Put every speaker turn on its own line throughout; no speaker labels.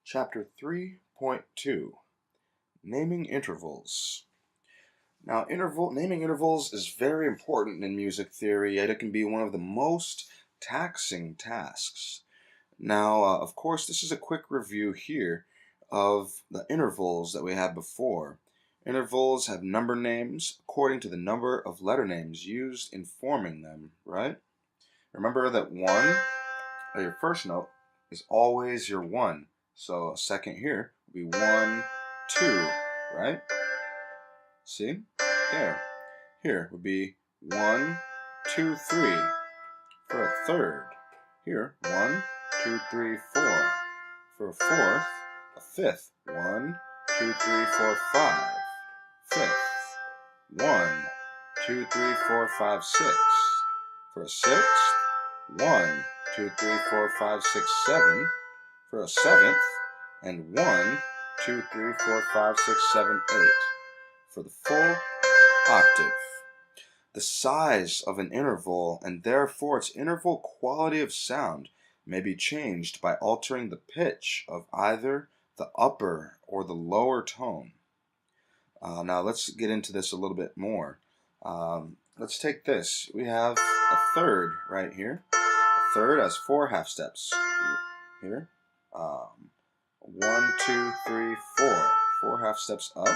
Chapter 3.2 Naming Intervals. Now, naming intervals is very important in music theory, yet it can be one of the most taxing tasks. Now, of course, this is a quick review here of the intervals that we had before. Intervals have number names according to the number of letter names used in forming them, right? Remember that your first note, is always your 1. So a second here would be 1, 2, right? See? Here would be 1, 2, 3. For a third, here, 1, 2, 3, 4. For a fourth, a fifth, 1, 2, 3, 4, 5. Fifth, 1, 2, 3, 4, 5, 6. For a sixth, 1, 2, 3, 4, 5, 6, 7. For a seventh, and 1, 2, 3, 4, 5, 6, 7, 8. For the full octave. The size of an interval, and therefore its interval quality of sound, may be changed by altering the pitch of either the upper or the lower tone. Now let's get into this a little bit more. Let's take this. We have a third right here. A third has 4 half steps. Here. 1, 2, 3, 4. 4 half steps up.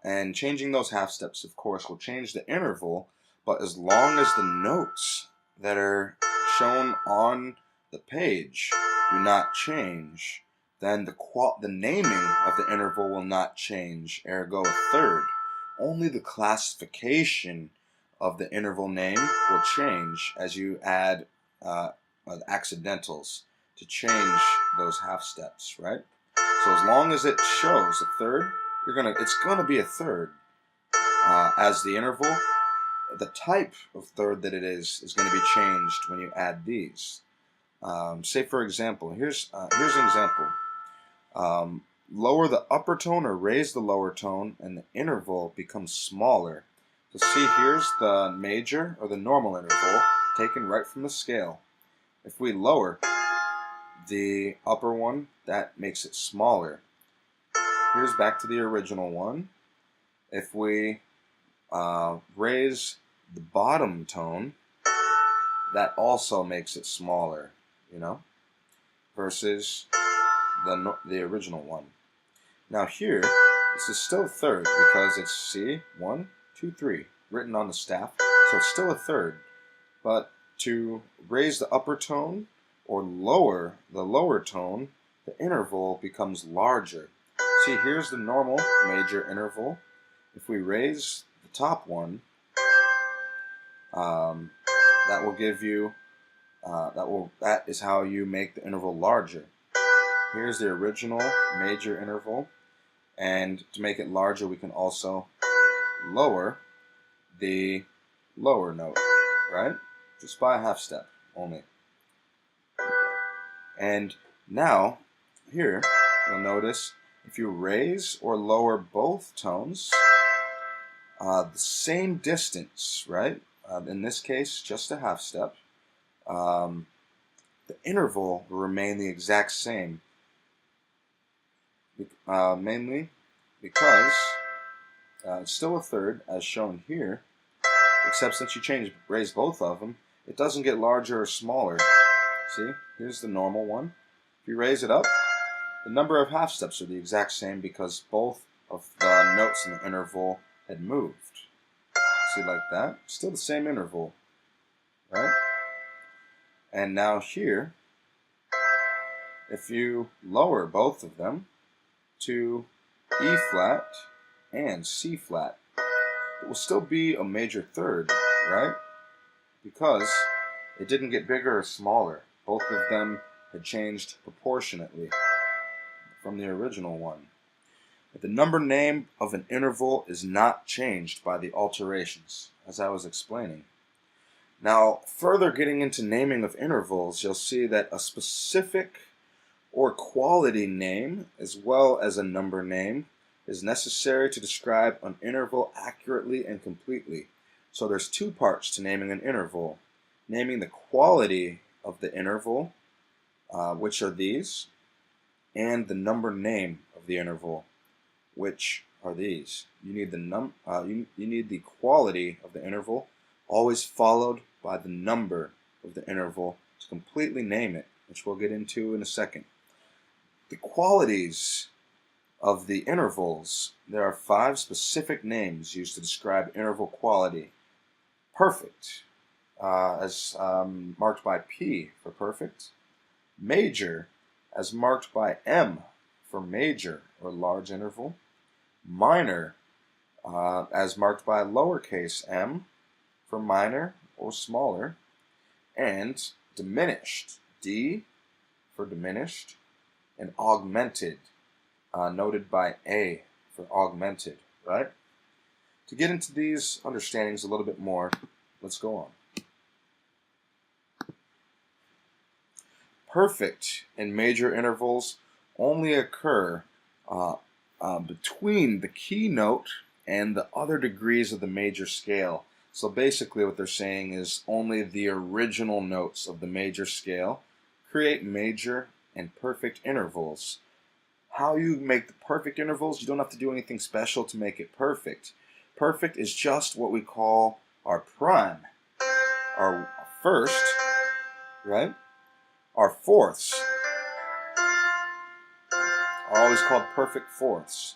And changing those half steps, of course, will change the interval, but as long as the notes that are shown on the page do not change, then the naming of the interval will not change, ergo a third. Only the classification of the interval name will change as you add accidentals to change those half steps, right? So as long as it shows a third, it's gonna be a third as the interval. The type of third that it is going to be changed when you add these. Say for example, here's an example. Lower the upper tone or raise the lower tone, and the interval becomes smaller. So see, here's the major or the normal interval taken right from the scale. If we lower the upper one, that makes it smaller. Here's back to the original one. If we raise the bottom tone, that also makes it smaller, versus the original one. Now here, this is still a third because it's, see, 1, 2, 3, written on the staff, so it's still a third. But to raise the upper tone or lower the lower tone, the interval becomes larger. See, here's the normal major interval. If we raise the top one, that will give you, that is how you make the interval larger. Here's the original major interval, and to make it larger, we can also lower the lower note, right? Just by a half step only. And now, here, you'll notice if you raise or lower both tones, the same distance, right? In this case, just a half step. The interval will remain the exact same. Mainly because it's still a third, as shown here, except since you raise both of them, it doesn't get larger or smaller. See, here's the normal one. If you raise it up, the number of half steps are the exact same because both of the notes in the interval had moved. See, like that? Still the same interval, right? And now here, if you lower both of them to E flat and C flat, it will still be a major third, right? Because it didn't get bigger or smaller. Both of them had changed proportionately from the original one. But the number name of an interval is not changed by the alterations, as I was explaining. Now, further getting into naming of intervals, you'll see that a specific or quality name, as well as a number name, is necessary to describe an interval accurately and completely. So there's 2 parts to naming an interval. Naming the quality of the interval, which are these. and the number name of the interval, which are these. You need you need the quality of the interval always followed by the number of the interval to completely name it, which we'll get into in a second. The qualities of the intervals, there are 5 specific names used to describe interval quality. Perfect, as marked by P for perfect. Major, as marked by M for major or large interval. Minor, as marked by lowercase m for minor or smaller. And diminished, D for diminished. And augmented, noted by A for augmented, right? To get into these understandings a little bit more, let's go on. Perfect and major intervals only occur between the key note and the other degrees of the major scale. So basically what they're saying is only the original notes of the major scale create major and perfect intervals. How you make the perfect intervals, you don't have to do anything special to make it perfect. Perfect is just what we call our prime, our first, right? Our fourths are always called perfect fourths.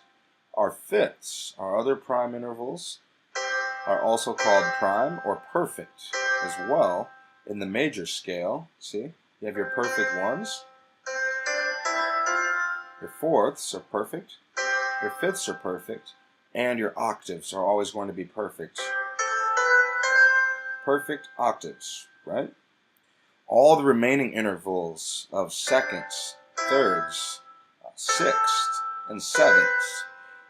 Our fifths, our other prime intervals, are also called prime or perfect as well in the major scale. See, you have your perfect ones, your fourths are perfect, your fifths are perfect, and your octaves are always going to be perfect. Perfect octaves, right? All the remaining intervals of seconds, thirds, sixths, and sevenths,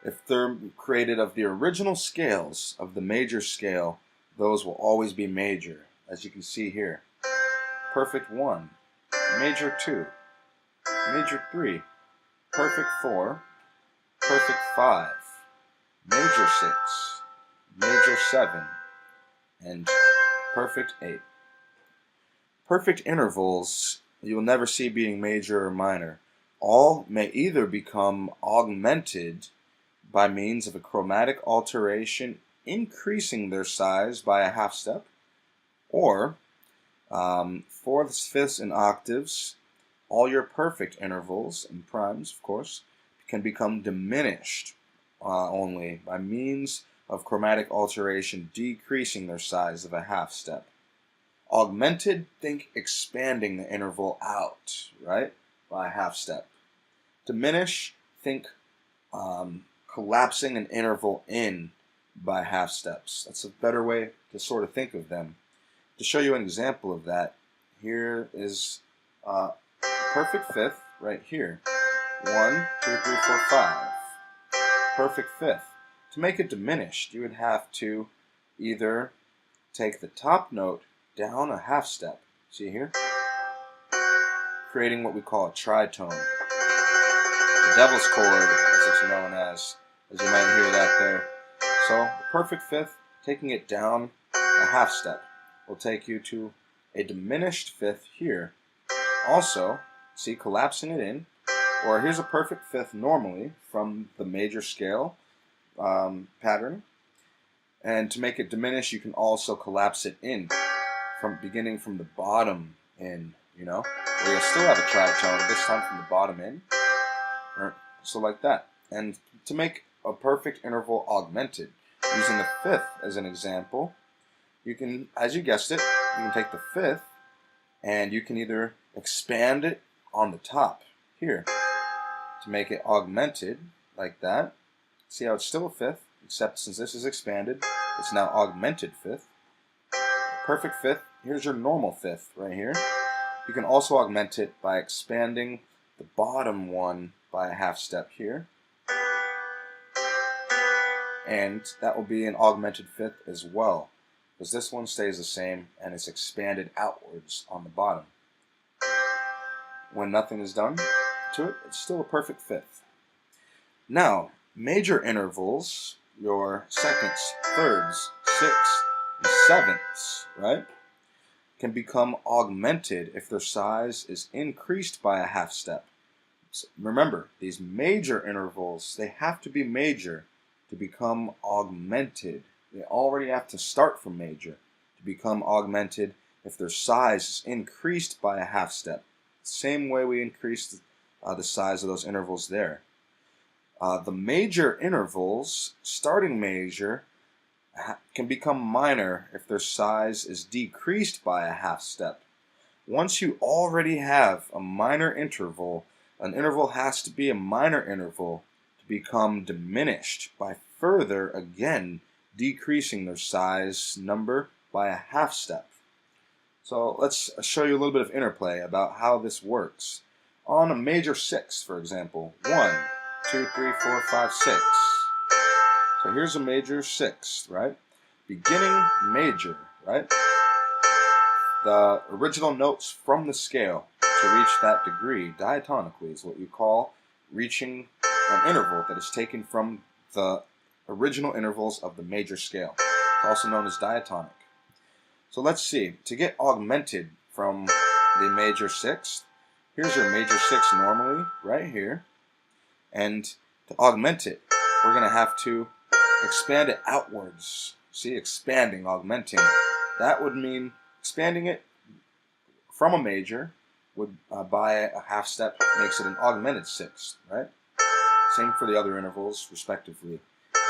if they're created of the original scales of the major scale, those will always be major, as you can see here. Perfect 1, major 2, major 3, perfect 4, perfect 5, major 6, major 7, and perfect 8. Perfect intervals you will never see being major or minor. All may either become augmented by means of a chromatic alteration increasing their size by a half step, or fourths, fifths, and octaves, all your perfect intervals and primes, of course, can become diminished only by means of chromatic alteration decreasing their size of a half step. Augmented, think expanding the interval out, right, by a half step. Diminish, think collapsing an interval in by half steps. That's a better way to sort of think of them. To show you an example of that, here is a perfect fifth right here. 1, 2, 3, 4, 5. Perfect fifth. To make it diminished, you would have to either take the top note down a half step. See here? Creating what we call a tritone. The devil's chord, as it's known as you might hear that there. So, the perfect fifth, taking it down a half step, will take you to a diminished fifth here. Also, see, collapsing it in, or here's a perfect fifth normally from the major scale pattern. And to make it diminish, you can also collapse it in, beginning from the bottom in, where you'll still have a tritone, this time from the bottom in. So like that. And to make a perfect interval augmented, using the fifth as an example, you can, as you guessed it, you can take the fifth and you can either expand it on the top here to make it augmented like that. See how it's still a fifth, except since this is expanded, it's now augmented fifth. Perfect fifth, here's your normal fifth right here. You can also augment it by expanding the bottom one by a half step here. And that will be an augmented fifth as well, because this one stays the same and it's expanded outwards on the bottom. When nothing is done to it, it's still a perfect fifth. Now, major intervals, your seconds, thirds, sixths, and sevenths, right, can become augmented if their size is increased by a half step Remember, these major intervals, they have to be major to become augmented. They already have to start from major to become augmented if their size is increased by a half step. Same way we increased the size of those intervals there. The major intervals, starting major, can become minor if their size is decreased by a half step. Once you already have a minor interval, an interval has to be a minor interval to become diminished by further, again, decreasing their size number by a half step. So let's show you a little bit of interplay about how this works. On a major 6, for example, 1, 2, 3, 4, 5, 6. So here's a major 6, right? Beginning major, right? The original notes from the scale to reach that degree diatonically is what you call reaching an interval that is taken from the original intervals of the major scale. It's also known as diatonic. So let's see. To get augmented from the major 6, here's your major 6 normally, right here. And to augment it, we're going to have to expand it outwards. See, expanding, augmenting. That would mean expanding it from a major would by a half step makes it an augmented 6, right? Same for the other intervals, respectively.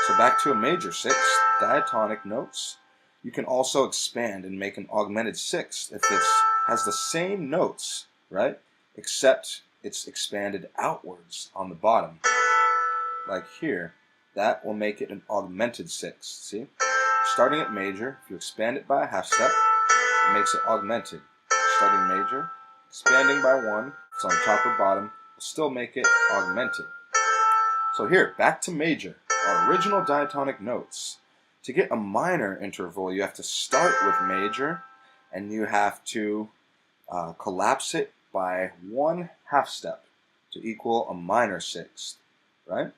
So back to a major 6, diatonic notes. You can also expand and make an augmented 6 if it has the same notes, right? Except it's expanded outwards on the bottom. Like here, that will make it an augmented 6. See? Starting at major, if you expand it by a half step, it makes it augmented. Starting major, expanding by 1, it's on top or bottom, will still make it augmented. So here, back to major, our original diatonic notes. To get a minor interval, you have to start with major, and you have to collapse it by 1 half step to equal a minor 6, right?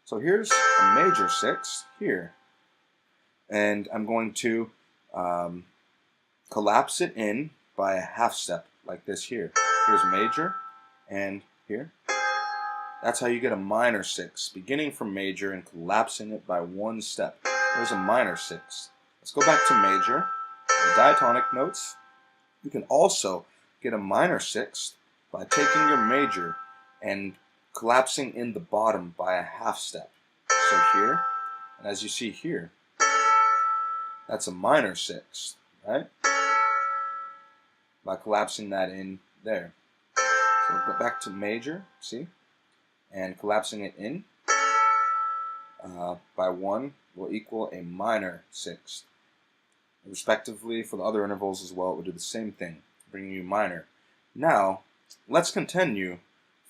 So here's a major 6 here, and I'm going to collapse it in by a half step like this here. Here's major, and here. That's how you get a minor 6, beginning from major and collapsing it by 1 step. There's a minor 6. Let's go back to major. The diatonic notes. You can also get a minor 6 by taking your major and collapsing in the bottom by a half step. So here, and as you see here, that's a minor 6, right? By collapsing that in there. So we'll go back to major, see? And collapsing it in by 1 will equal a minor 6. Respectively, for the other intervals as well, it would do the same thing, bringing you minor. Now, let's continue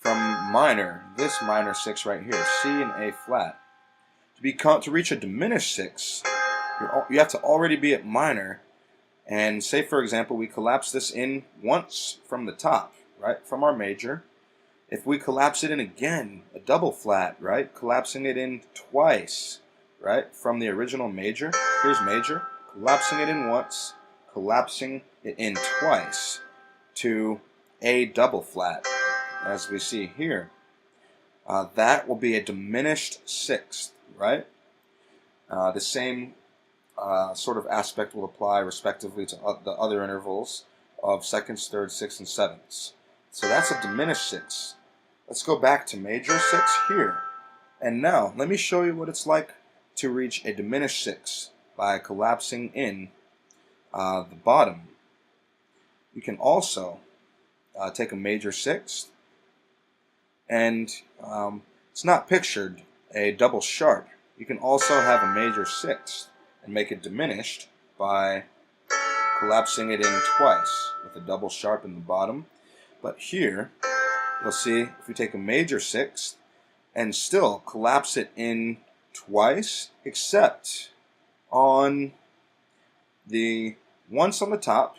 from minor, this minor 6 right here, C and A flat. To reach a diminished 6, you have to already be at minor. And say, for example, we collapse this in once from the top, right, from our major. If we collapse it in again, a double flat, right, collapsing it in twice, right, from the original major. Here's major, collapsing it in once, collapsing it in twice to a double flat, as we see here. That will be a diminished 6th, right? The same sort of aspect will apply respectively to the other intervals of seconds, thirds, sixths, and sevenths. So that's a diminished 6. Let's go back to major 6 here. And now, let me show you what it's like to reach a diminished 6 by collapsing in the bottom. You can also take a major 6, and it's not pictured a double sharp. You can also have a major 6 and make it diminished by collapsing it in twice with a double sharp in the bottom. But here, you'll see if we take a major 6 and still collapse it in twice, except on the once on the top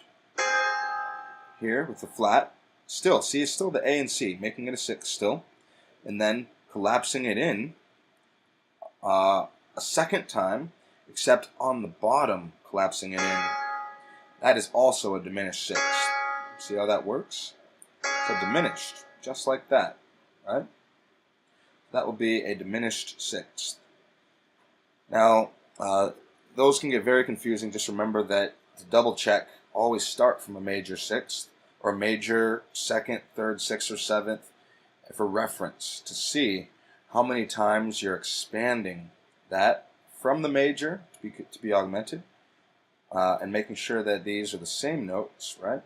here with the flat, still, see, it's still the A and C, making it a 6 still, and then collapsing it in a second time, except on the bottom, collapsing it in. That is also a diminished 6. See how that works? So diminished, just like that. right? That will be a diminished sixth. Now, those can get very confusing. Just remember that to double check, always start from a major sixth or major second, third, sixth, or seventh for reference to see how many times you're expanding that from the major to be augmented, and making sure that these are the same notes, right,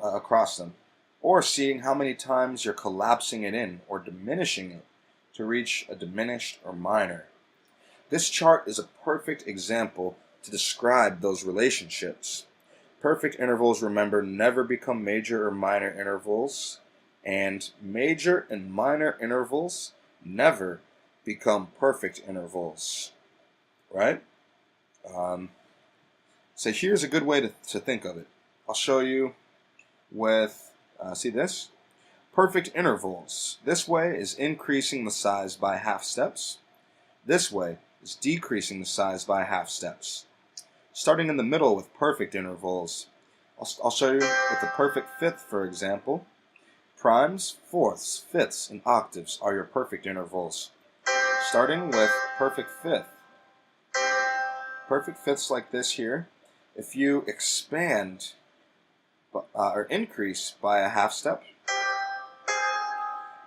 across them, or seeing how many times you're collapsing it in or diminishing it to reach a diminished or minor. This chart is a perfect example to describe those relationships. Perfect intervals, remember, never become major or minor intervals, and major and minor intervals never become perfect intervals, right? So here's a good way to think of it. I'll show you with, see this? Perfect intervals. This way is increasing the size by half steps. This way is decreasing the size by half steps. Starting in the middle with perfect intervals, I'll show you with the perfect fifth, for example. Primes, fourths, fifths, and octaves are your perfect intervals. Starting with perfect fifth. Perfect fifths like this here, if you expand or increase by a half step,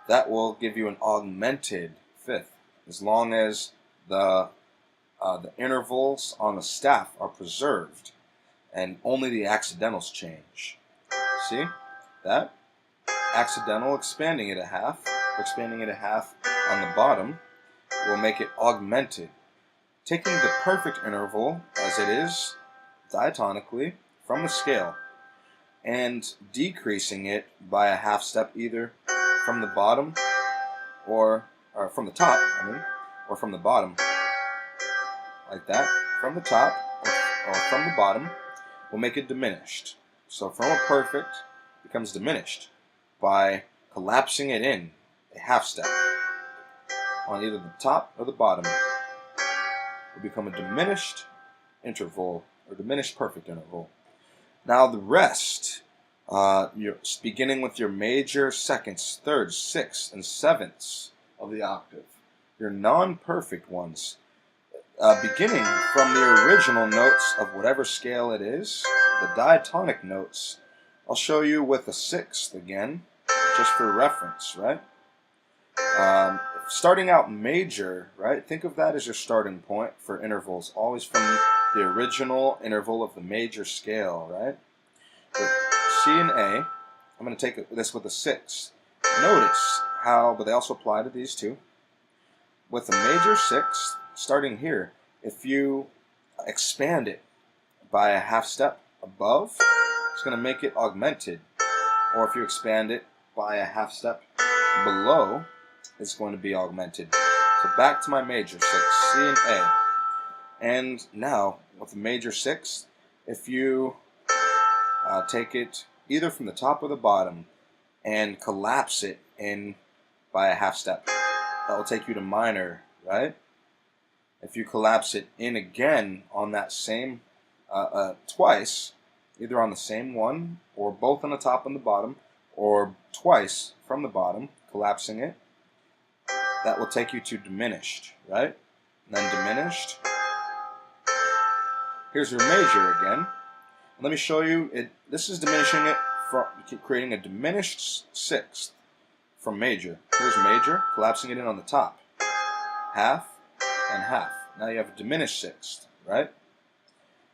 that will give you an augmented fifth, as long as the intervals on the staff are preserved and only the accidentals change. See that? Accidental expanding it a half, or expanding it a half on the bottom, will make it augmented. Taking the perfect interval as it is diatonically from the scale and decreasing it by a half step, either from the bottom or from the top, or from the bottom, like that, from the top or from the bottom, will make it diminished. So from a perfect becomes diminished by collapsing it in a half step on either the top or the bottom. It will become a diminished interval or diminished perfect interval. Now the rest, you're beginning with your major seconds, thirds, sixths, and sevenths of the octave, your non-perfect ones, beginning from the original notes of whatever scale it is, the diatonic notes. I'll show you with a sixth again, just for reference, right? Starting out major, right? Think of that as your starting point for intervals, always from the original interval of the major scale, right? With C and A, I'm going to take this with a sixth. Notice how, but they also apply to these two. With a major sixth, starting here, if you expand it by a half step above, it's going to make it augmented. Or if you expand it by a half step below, it's going to be augmented. So back to my major sixth, C and A. And now, with the major sixth, if you take it either from the top or the bottom and collapse it in by a half step, that will take you to minor, right? If you collapse it in again on that same, twice, either on the same one, or both on the top and the bottom, or twice from the bottom, collapsing it, that will take you to diminished, right? And then diminished. Here's your major again. Let me show you it. This is diminishing it from creating a diminished sixth from major. Here's major, collapsing it in on the top. Half and half. Now you have a diminished sixth, right?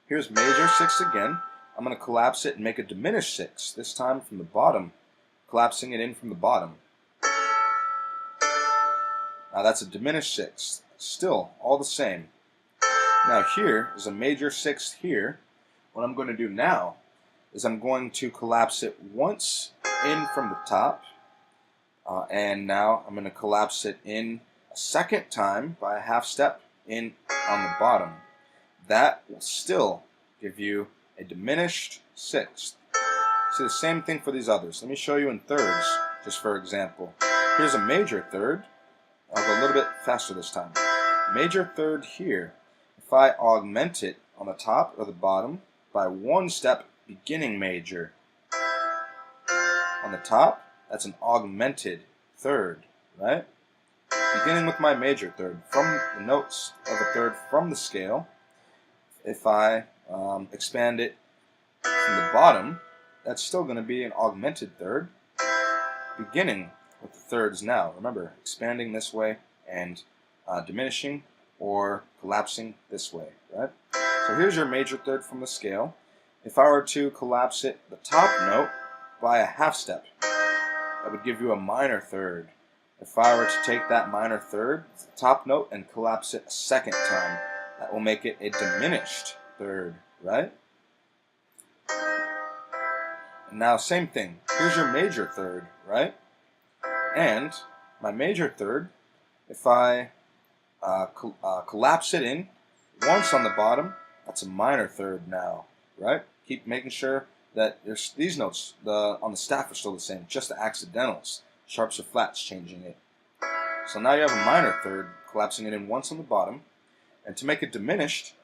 Here's major sixth again. I'm going to collapse it and make a diminished sixth, this time from the bottom, collapsing it in from the bottom. Now that's a diminished sixth. Still all the same. Now here is a major sixth here. What I'm going to do now is I'm going to collapse it once in from the top, and now I'm going to collapse it in a second time by a half step in on the bottom. That will still give you a diminished sixth. See the same thing for these others. Let me show you in thirds, just for example. Here's a major third. I'll go a little bit faster this time. Major third here. If I augment it on the top or the bottom by one step, beginning major. On the top, that's an augmented third, right? Beginning with my major third, from the notes of a third from the scale, if I expand it from the bottom, that's still going to be an augmented third, beginning with the thirds now. Remember, expanding this way and diminishing or collapsing this way, right? So here's your major third from the scale. If I were to collapse it, the top note, by a half step, that would give you a minor third. If I were to take that minor third, the top note, and collapse it a second time, that will make it a diminished third, right? And now same thing. Here's your major third, right? And my major third, if I collapse it in once on the bottom, that's a minor third now, right? Keep making sure that these notes on the staff are still the same, just the accidentals, sharps or flats, changing it. So now you have a minor third, collapsing it in once on the bottom, and to make it diminished,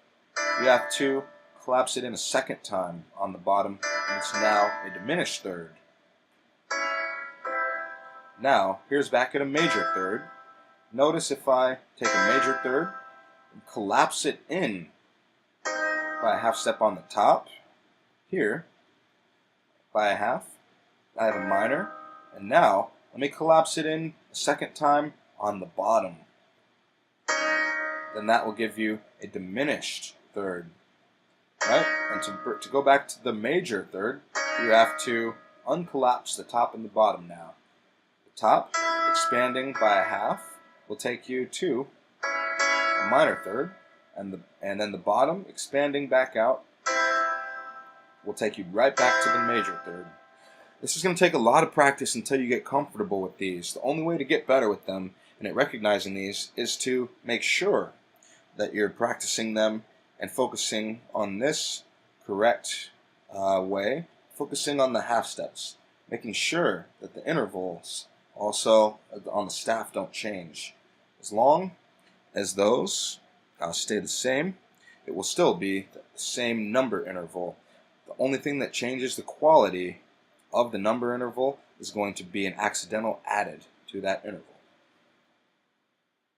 you have to collapse it in a second time on the bottom, and it's now a diminished third. Now, here's back at a major third. Notice if I take a major third and collapse it in by a half step on the top, here, by a half, I have a minor, and now let me collapse it in a second time on the bottom. Then that will give you a diminished third, right? And to go back to the major third, you have to uncollapse the top and the bottom now. The top, expanding by a half, will take you to a minor third, and then the bottom, expanding back out, will take you right back to the major third. This is going to take a lot of practice until you get comfortable with these. The only way to get better with them and at recognizing these is to make sure that you're practicing them and focusing on this correct way, focusing on the half steps, making sure that the intervals also on the staff don't change. As long as those stay the same, it will still be the same number interval. The only thing that changes the quality of the number interval is going to be an accidental added to that interval.